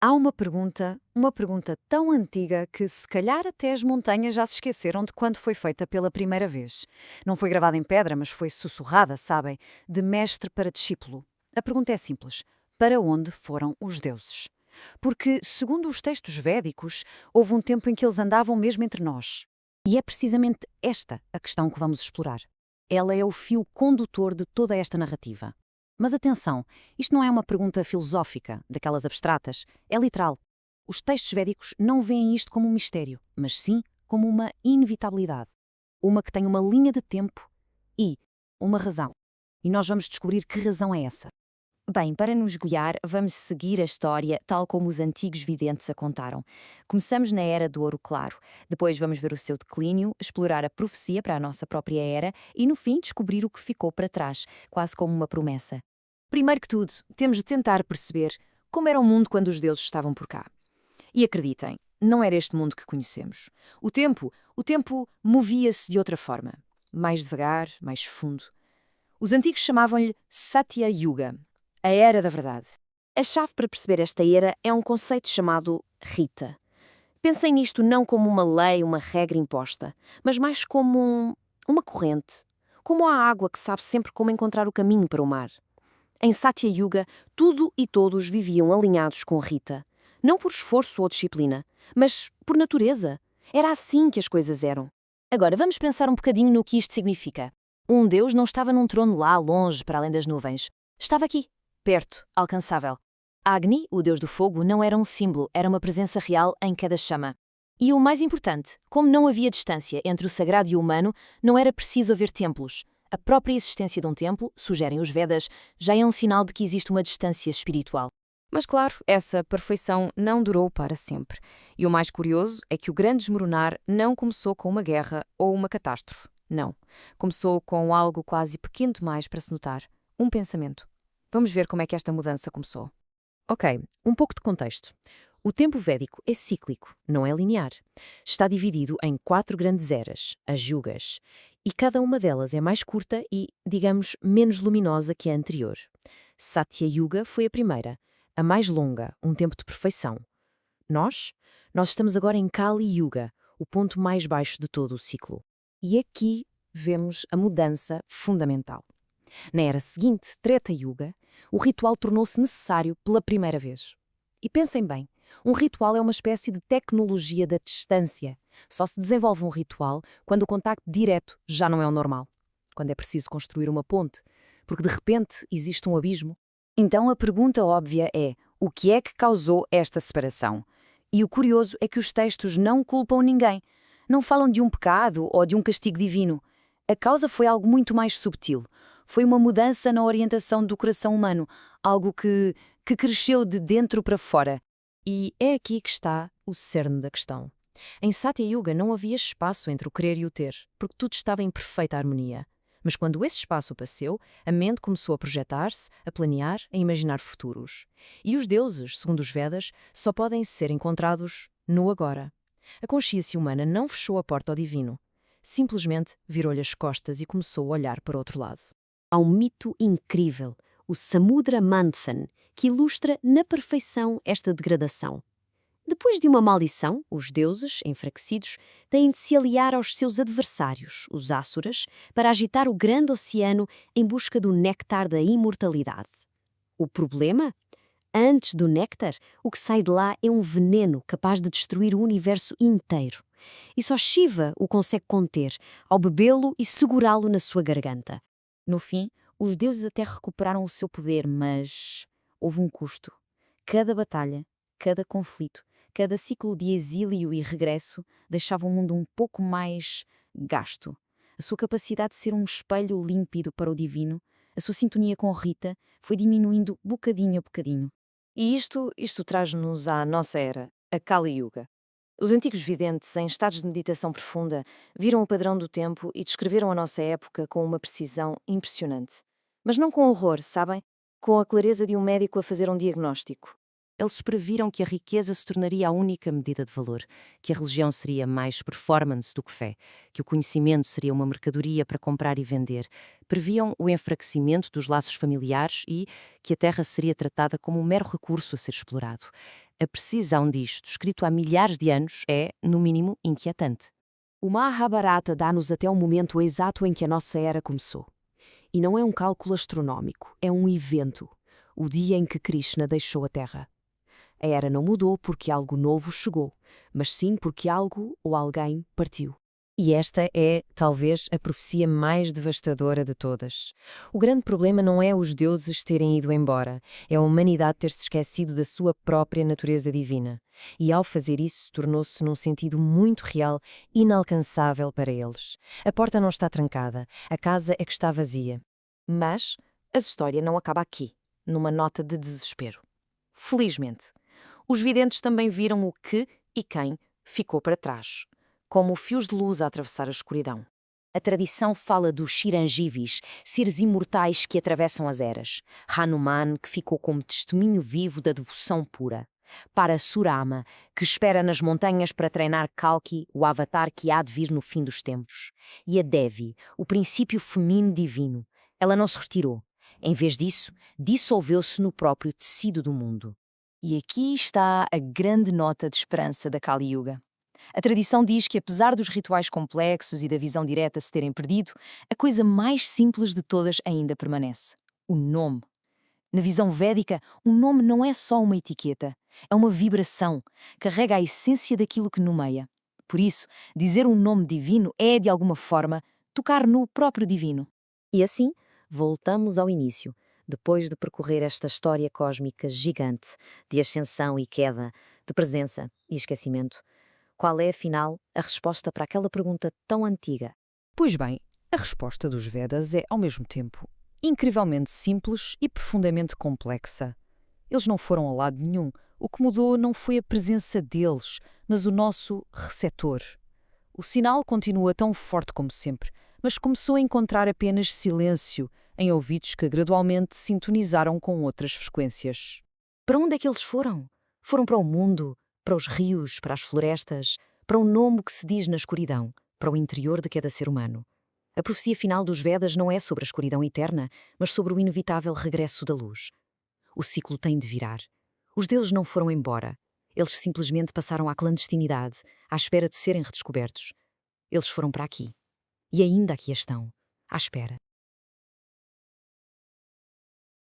Há uma pergunta tão antiga que se calhar até as montanhas já se esqueceram de quando foi feita pela primeira vez. Não foi gravada em pedra, mas foi sussurrada, sabem? De mestre para discípulo. A pergunta é simples: para onde foram os deuses? Porque, segundo os textos védicos, houve um tempo em que eles andavam mesmo entre nós. E é precisamente esta a questão que vamos explorar. Ela é o fio condutor de toda esta narrativa. Mas atenção, isto não é uma pergunta filosófica, daquelas abstratas, é literal. Os textos védicos não veem isto como um mistério, mas sim como uma inevitabilidade. Uma que tem uma linha de tempo e uma razão. E nós vamos descobrir que razão é essa. Bem, para nos guiar, vamos seguir a história tal como os antigos videntes a contaram. Começamos na Era do Ouro Claro, depois vamos ver o seu declínio, explorar a profecia para a nossa própria era e, no fim, descobrir o que ficou para trás, quase como uma promessa. Primeiro que tudo, temos de tentar perceber como era o mundo quando os deuses estavam por cá. E acreditem, não era este mundo que conhecemos. O tempo movia-se de outra forma. Mais devagar, mais fundo. Os antigos chamavam-lhe Satya Yuga, a Era da Verdade. A chave para perceber esta era é um conceito chamado Rita. Pensem nisto não como uma lei, uma regra imposta, mas mais como uma corrente. Como a água que sabe sempre como encontrar o caminho para o mar. Em Satya Yuga, tudo e todos viviam alinhados com Rita. Não por esforço ou disciplina, mas por natureza. Era assim que as coisas eram. Agora, vamos pensar um bocadinho no que isto significa. Um deus não estava num trono lá, longe, para além das nuvens. Estava aqui, perto, alcançável. Agni, o deus do fogo, não era um símbolo, era uma presença real em cada chama. E o mais importante, como não havia distância entre o sagrado e o humano, não era preciso haver templos. A própria existência de um templo, sugerem os Vedas, já é um sinal de que existe uma distância espiritual. Mas claro, essa perfeição não durou para sempre. E o mais curioso é que o grande desmoronar não começou com uma guerra ou uma catástrofe. Não. Começou com algo quase pequeno demais para se notar. Um pensamento. Vamos ver como é que esta mudança começou. Ok, um pouco de contexto. O tempo védico é cíclico, não é linear. Está dividido em 4 grandes eras, as yugas, e cada uma delas é mais curta e, digamos, menos luminosa que a anterior. Satya Yuga foi a primeira, a mais longa, um tempo de perfeição. Nós? Nós estamos agora em Kali Yuga, o ponto mais baixo de todo o ciclo. E aqui vemos a mudança fundamental. Na era seguinte, Treta Yuga, o ritual tornou-se necessário pela primeira vez. E pensem bem, um ritual é uma espécie de tecnologia da distância. Só se desenvolve um ritual quando o contacto direto já não é o normal. Quando é preciso construir uma ponte, porque de repente existe um abismo. Então a pergunta óbvia é: o que é que causou esta separação? E o curioso é que os textos não culpam ninguém. Não falam de um pecado ou de um castigo divino. A causa foi algo muito mais subtil. Foi uma mudança na orientação do coração humano, algo que cresceu de dentro para fora. E é aqui que está o cerne da questão. Em Satya Yuga não havia espaço entre o querer e o ter, porque tudo estava em perfeita harmonia. Mas quando esse espaço passou, a mente começou a projetar-se, a planear, a imaginar futuros. E os deuses, segundo os Vedas, só podem ser encontrados no agora. A consciência humana não fechou a porta ao divino. Simplesmente virou-lhe as costas e começou a olhar para outro lado. Há um mito incrível, o Samudra Manthan, que ilustra na perfeição esta degradação. Depois de uma maldição, os deuses, enfraquecidos, têm de se aliar aos seus adversários, os Asuras, para agitar o grande oceano em busca do néctar da imortalidade. O problema? Antes do néctar, o que sai de lá é um veneno capaz de destruir o universo inteiro. E só Shiva o consegue conter, ao bebê-lo e segurá-lo na sua garganta. No fim, os deuses até recuperaram o seu poder, mas houve um custo. Cada batalha, cada conflito, cada ciclo de exílio e regresso deixava o mundo um pouco mais gasto. A sua capacidade de ser um espelho límpido para o divino, a sua sintonia com Rita, foi diminuindo bocadinho a bocadinho. E isto traz-nos à nossa era, a Kali Yuga. Os antigos videntes, em estados de meditação profunda, viram o padrão do tempo e descreveram a nossa época com uma precisão impressionante. Mas não com horror, sabem? Com a clareza de um médico a fazer um diagnóstico. Eles previram que a riqueza se tornaria a única medida de valor, que a religião seria mais performance do que fé, que o conhecimento seria uma mercadoria para comprar e vender. Previam o enfraquecimento dos laços familiares e que a terra seria tratada como um mero recurso a ser explorado. A precisão disto, escrito há milhares de anos, é, no mínimo, inquietante. O Mahabharata dá-nos até o momento exato em que a nossa era começou. E não é um cálculo astronómico, é um evento, o dia em que Krishna deixou a Terra. A era não mudou porque algo novo chegou, mas sim porque algo ou alguém partiu. E esta é, talvez, a profecia mais devastadora de todas. O grande problema não é os deuses terem ido embora, é a humanidade ter se esquecido da sua própria natureza divina. E ao fazer isso, tornou-se, num sentido muito real, inalcançável para eles. A porta não está trancada, a casa é que está vazia. Mas a história não acaba aqui, numa nota de desespero. Felizmente, os videntes também viram o que e quem ficou para trás, como fios de luz a atravessar a escuridão. A tradição fala dos Chiranjeevis, seres imortais que atravessam as eras. Hanuman, que ficou como testemunho vivo da devoção pura. Parasurama, que espera nas montanhas para treinar Kalki, o avatar que há de vir no fim dos tempos. E a Devi, o princípio feminino divino. Ela não se retirou. Em vez disso, dissolveu-se no próprio tecido do mundo. E aqui está a grande nota de esperança da Kali Yuga. A tradição diz que, apesar dos rituais complexos e da visão direta se terem perdido, a coisa mais simples de todas ainda permanece: o nome. Na visão védica, o nome não é só uma etiqueta, é uma vibração, carrega a essência daquilo que nomeia. Por isso, dizer um nome divino é, de alguma forma, tocar no próprio divino. E assim, voltamos ao início, depois de percorrer esta história cósmica gigante de ascensão e queda, de presença e esquecimento. Qual é, afinal, a resposta para aquela pergunta tão antiga? Pois bem, a resposta dos Vedas é, ao mesmo tempo, incrivelmente simples e profundamente complexa. Eles não foram a lado nenhum. O que mudou não foi a presença deles, mas o nosso receptor. O sinal continua tão forte como sempre, mas começou a encontrar apenas silêncio em ouvidos que gradualmente sintonizaram com outras frequências. Para onde é que eles foram? Foram para o mundo, para os rios, para as florestas, para um nome que se diz na escuridão, para o interior de cada ser humano. A profecia final dos Vedas não é sobre a escuridão eterna, mas sobre o inevitável regresso da luz. O ciclo tem de virar. Os deuses não foram embora. Eles simplesmente passaram à clandestinidade, à espera de serem redescobertos. Eles foram para aqui. E ainda aqui estão, à espera.